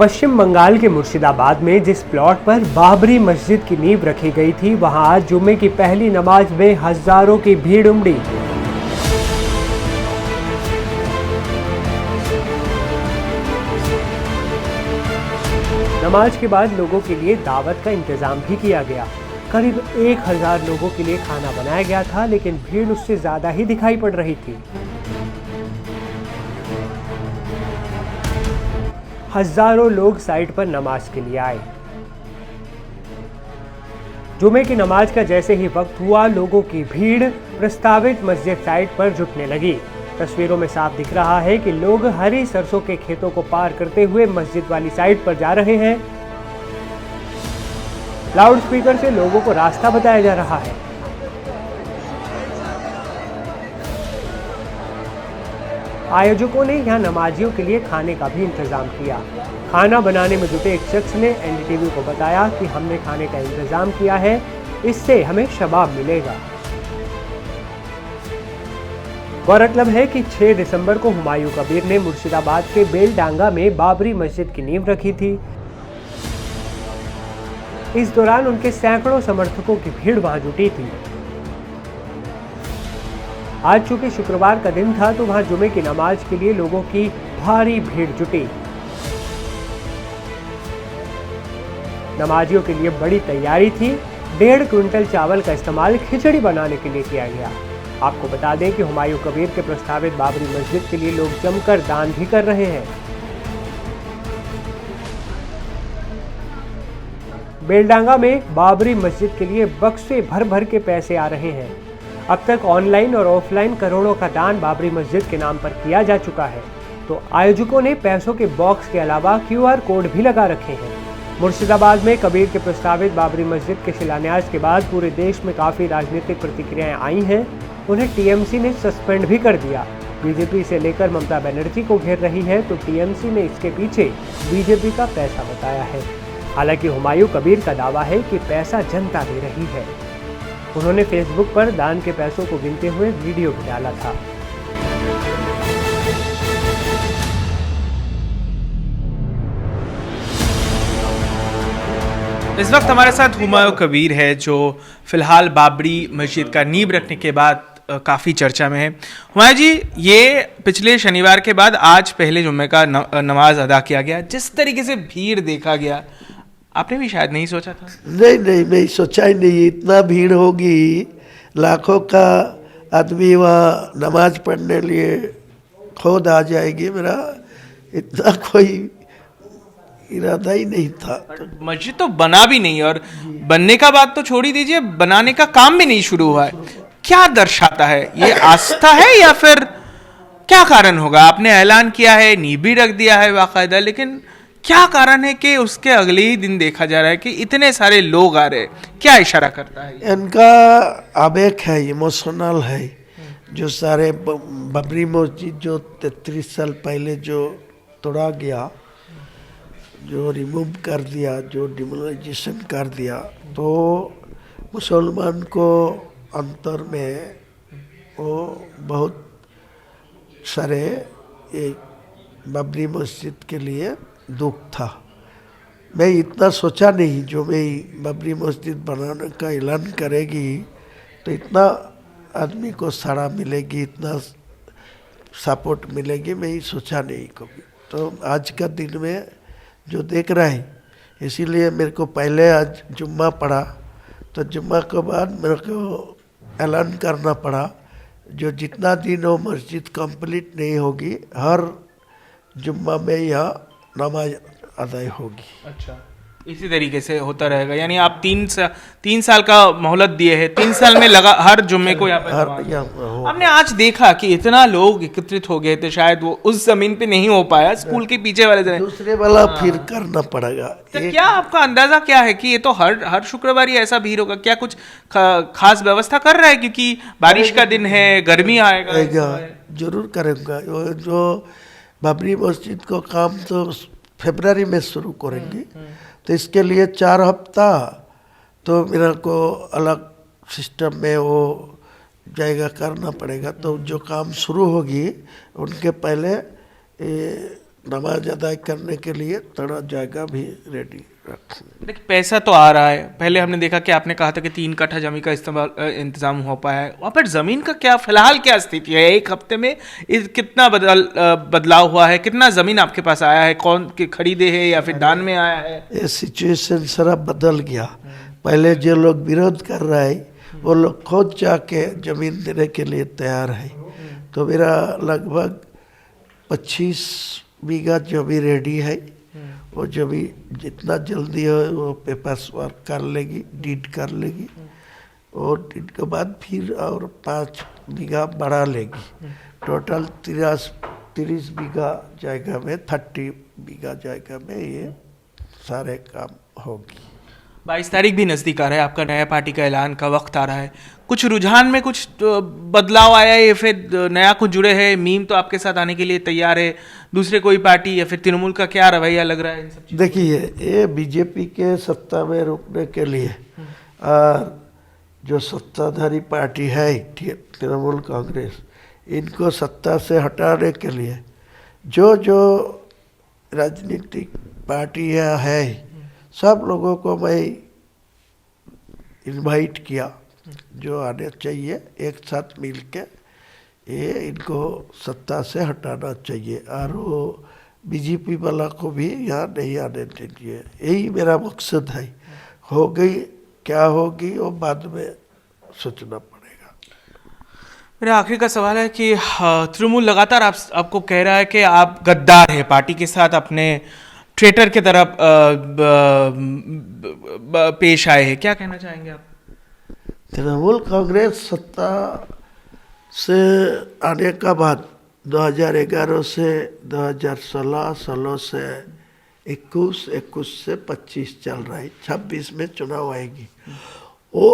पश्चिम बंगाल के मुर्शिदाबाद में जिस प्लॉट पर बाबरी मस्जिद की नींव रखी गई थी, वहां आज जुम्मे की पहली नमाज में हजारों की भीड़ उमड़ी। नमाज के बाद लोगों के लिए दावत का इंतजाम भी किया गया। करीब 1000 लोगों के लिए खाना बनाया गया था, लेकिन भीड़ उससे ज्यादा ही दिखाई पड़ रही थी। हजारों लोग साइट पर नमाज के लिए आए। जुमे की नमाज का जैसे ही वक्त हुआ, लोगों की भीड़ प्रस्तावित मस्जिद साइट पर जुटने लगी। तस्वीरों में साफ दिख रहा है कि लोग हरी सरसों के खेतों को पार करते हुए मस्जिद वाली साइट पर जा रहे हैं। लाउड स्पीकर से लोगों को रास्ता बताया जा रहा है। आयोजकों ने यहां नमाजियों के लिए खाने का भी इंतजाम किया। खाना बनाने में जुटे एक शख्स ने एनडीटीवी को बताया कि हमने खाने का इंतजाम किया है, इससे हमें शबाब मिलेगा। गौरतलब है कि 6 दिसंबर को हुमायूं कबीर ने मुर्शिदाबाद के बेलडांगा में बाबरी मस्जिद की नींव रखी थी। इस दौरान उनके सैकड़ों समर्थकों की भीड़ वहां जुटी थी। आज चूंकि शुक्रवार का दिन था, तो वहां जुमे की नमाज के लिए लोगों की भारी भीड़ जुटी। नमाजियों के लिए बड़ी तैयारी थी। 1.5 क्विंटल चावल का इस्तेमाल खिचड़ी बनाने के लिए किया गया। आपको बता दें कि हुमायूं कबीर के प्रस्तावित बाबरी मस्जिद के लिए लोग जमकर दान भी कर रहे हैं। बेलडांगा में बाबरी मस्जिद के लिए बक्से भर भर के पैसे आ रहे हैं। अब तक ऑनलाइन और ऑफलाइन करोड़ों का दान बाबरी मस्जिद के नाम पर किया जा चुका है। तो आयोजकों ने पैसों के बॉक्स के अलावा QR कोड भी लगा रखे हैं। मुर्शिदाबाद में कबीर के प्रस्तावित बाबरी मस्जिद के शिलान्यास के बाद पूरे देश में काफी राजनीतिक प्रतिक्रियाएं आई हैं। उन्हें टीएमसी ने सस्पेंड भी कर दिया। बीजेपी से लेकर ममता बनर्जी को घेर रही है, तो टीएमसी ने इसके पीछे बीजेपी का पैसा बताया है। हालांकि हुमायूं कबीर का दावा है कि पैसा जनता दे रही है। उन्होंने फेसबुक पर दान के पैसों को गिनते हुए वीडियो भी डाला था। इस वक्त हमारे साथ हुमायूं कबीर है, जो फिलहाल बाबरी मस्जिद का नींव रखने के बाद काफ़ी चर्चा में है। हुमायूं जी, ये पिछले शनिवार के बाद आज पहले जुम्मे का नमाज अदा किया गया। जिस तरीके से भीड़ देखा गया, आपने भी शायद नहीं सोचा था? नहीं, मैं सोचा ही नहीं इतना भीड़ होगी। लाखों का आदमी वहाँ नमाज पढ़ने लिए खुद आ जाएगी। मेरा इतना कोई इरादा ही नहीं था। मस्जिद तो बना भी नहीं, और बनने का बात तो छोड़ ही दीजिए, बनाने का काम भी नहीं शुरू हुआ है। क्या दर्शाता है? ये आस्था है या फिर क्या कारण होगा? आपने ऐलान किया है, नींव भी रख दिया है बाकायदा, लेकिन क्या कारण है कि उसके अगले ही दिन देखा जा रहा है कि इतने सारे लोग आ रहे हैं? क्या इशारा करता है? इनका आवेग है, इमोशनल है। जो सारे बाबरी मस्जिद जो 33 साल पहले जो तोड़ा गया, जो रिमूव कर दिया, जो डिमोलाइजेशन कर दिया, तो मुसलमान को अंतर में वो बहुत सारे बाबरी मस्जिद के लिए दुख था। मैं इतना सोचा नहीं, जो मैं बाबरी मस्जिद बनाने का ऐलान करेगी तो इतना आदमी को साड़ा मिलेगी, इतना सपोर्ट मिलेगी, मैं ही सोचा नहीं कभी। तो आज का दिन में जो देख रहे हैं, इसीलिए मेरे को पहले आज जुम्मा पड़ा, तो जुम्मा के बाद मेरे को ऐलान करना पड़ा, जो जितना दिन वो मस्जिद कंप्लीट नहीं होगी, हर जुम्मा में यहाँ नमाज अदा होगी। अच्छा, इसी तरीके से होता रहेगा। यानी आप 3 साल का मोहलत दिए हैं, 3 साल में लगा हर जुम्मे को यहाँ पर। हमने आज देखा कि इतना लोग एकत्रित हो गए थे, शायद वो उस जमीन पे नहीं हो पाया, स्कूल के पीछे वाले दूसरे वाला फिर करना पड़ेगा। तो क्या आपका अंदाजा क्या है कि ये तो हर शुक्रवार ही ऐसा भीड़ होगा? क्या कुछ खास व्यवस्था कर रहा है? क्योंकि बारिश का दिन है, गर्मी आएगा। जरूर करेंगे। जो बाबरी मस्जिद को काम तो फरवरी में शुरू करेंगे, तो इसके लिए 4 हफ्ता तो मेरे को अलग सिस्टम में वो जगह करना पड़ेगा। तो जो काम शुरू होगी उनके पहले नमाज अदा करने के लिए थोड़ा जगह भी रेडी रखें। देखिए पैसा तो आ रहा है, पहले हमने देखा कि आपने कहा था कि 3 कट्ठा जमीन का इंतजाम हो पाया है, वहाँ पर जमीन का क्या फिलहाल क्या स्थिति है? एक हफ्ते में कितना बदलाव हुआ है? कितना जमीन आपके पास आया है? कौन के खरीदे है या फिर दान में आया है? ये सिचुएशन सारा बदल गया। पहले जो लोग विरोध कर रहे हैं वो लोग खुद जाके जमीन देने के लिए तैयार है। तो मेरा लगभग 25 बीघा जमीन रेडी है। वो जमीन जितना जल्दी हो वो पेपर्स वर्क कर लेगी, डीड कर लेगी, और डीड के बाद फिर और 5 बीघा बढ़ा लेगी। टोटल 30 बीघा जगह में 30 बीघा जगह में ये सारे काम होगी। 22 तारीख भी नज़दीक आ रहा है, आपका नया पार्टी का ऐलान का वक्त आ रहा है। कुछ रुझान में कुछ बदलाव आया है या फिर नया कुछ जुड़े हैं? मीम तो आपके साथ आने के लिए तैयार है, दूसरे कोई पार्टी या फिर तृणमूल का क्या रवैया लग रहा है इन सब चीज़ों? देखिए, ये बीजेपी के सत्ता में रुकने के लिए और जो सत्ताधारी पार्टी है तृणमूल कांग्रेस, इनको सत्ता से हटाने के लिए जो जो राजनीतिक पार्टियां है सब लोगों को मैं इनवाइट किया, जो आने चाहिए एक साथ मिलके ये इनको सत्ता से हटाना चाहिए, और वो बीजेपी वाला को भी यहाँ नहीं आने चाहिए। यही मेरा मकसद है। हो गई क्या होगी वो बाद में सोचना पड़ेगा। मेरा आखिरी का सवाल है कि तृणमूल लगातार आपको कह रहा है कि आप गद्दार है, पार्टी के साथ अपने ट्रेटर की तरफ पेश आए हैं, क्या कहना चाहेंगे आप? तृणमूल कांग्रेस सत्ता से आने का बाद 2011 से 2016, 16 से 21, 21 से 25 चल रहा है, 26 में चुनाव आएगी। वो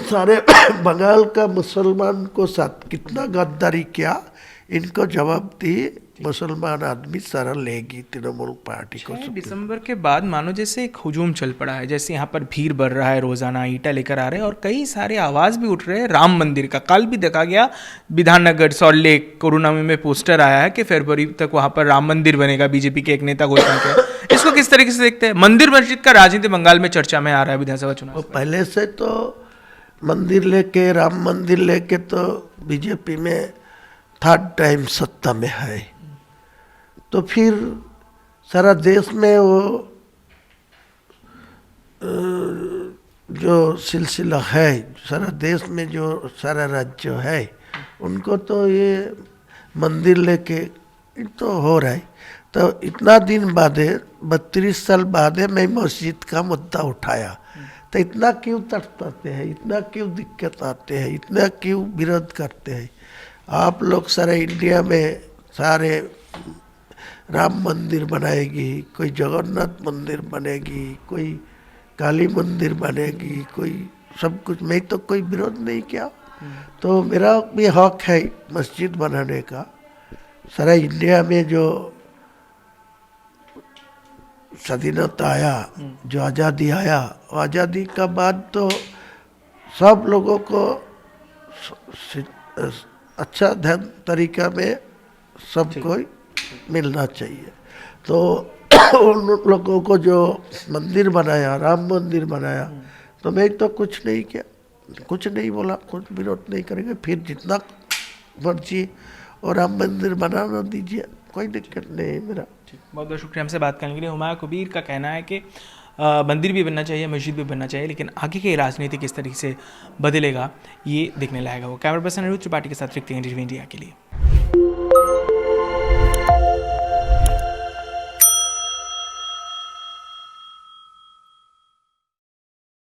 सारे बंगाल का मुसलमान को साथ कितना गद्दारी किया, इनको जवाब दी मुसलमान आदमी सारा लेगी तृणमूल पार्टी को। 6 दिसंबर के बाद मानो जैसे एक हुजूम चल पड़ा है, जैसे यहाँ पर भीड़ बढ़ रहा है, रोजाना ईंटा लेकर आ रहे हैं और कई सारे आवाज भी उठ रहे हैं राम मंदिर का। कल भी देखा गया विधाननगर, सॉल्ट लेक, कोरोना में पोस्टर आया है कि फरवरी तक वहाँ पर राम मंदिर बनेगा, बीजेपी के एक नेता घोषणा किया। इसको किस तरीके से देखते हैं? मंदिर मस्जिद का राजनीति बंगाल में चर्चा में आ रहा है विधानसभा चुनाव। पहले से तो मंदिर लेके, राम मंदिर लेके तो बीजेपी में 3rd टाइम सत्ता में है, तो फिर सारा देश में वो जो सिलसिला है, सारा देश में जो सारा राज्य है उनको तो ये मंदिर लेके तो हो रहा है। तो इतना दिन बाद, 32 साल बाद मैं मस्जिद का मुद्दा उठाया, तो इतना क्यों तड़पाते हैं, इतना क्यों दिक्कत आते हैं, इतना क्यों विरोध करते हैं? आप लोग सारे इंडिया में सारे राम मंदिर बनाएगी, कोई जगन्नाथ मंदिर बनेगी, कोई काली मंदिर बनेगी, कोई सब कुछ। मैं तो कोई विरोध नहीं किया, तो मेरा भी हक है मस्जिद बनाने का। सारा इंडिया में जो स्वाधीनता आया, जो आज़ादी आया, आज़ादी का बाद तो सब लोगों को अच्छा ढंग तरीका में सबको मिलना चाहिए। तो उन लोगों को जो मंदिर बनाया, राम मंदिर बनाया, तो मैं तो कुछ नहीं किया, कुछ नहीं बोला, कुछ विरोध नहीं करेंगे। फिर जितना मर्जी और राम मंदिर बनाना दीजिए, कोई दिक्कत नहीं है मेरा। बहुत बहुत शुक्रिया हमसे बात करने के लिए। हुमायूं कबीर का कहना है कि मंदिर भी बनना चाहिए, मस्जिद भी बनना चाहिए, लेकिन आगे की राजनीति किस तरीके से बदलेगा ये देखने लायक होगा। कैमरा पर्सन अनिरुद्ध त्रिपाठी के साथ रिक्ति इंडिया के लिए।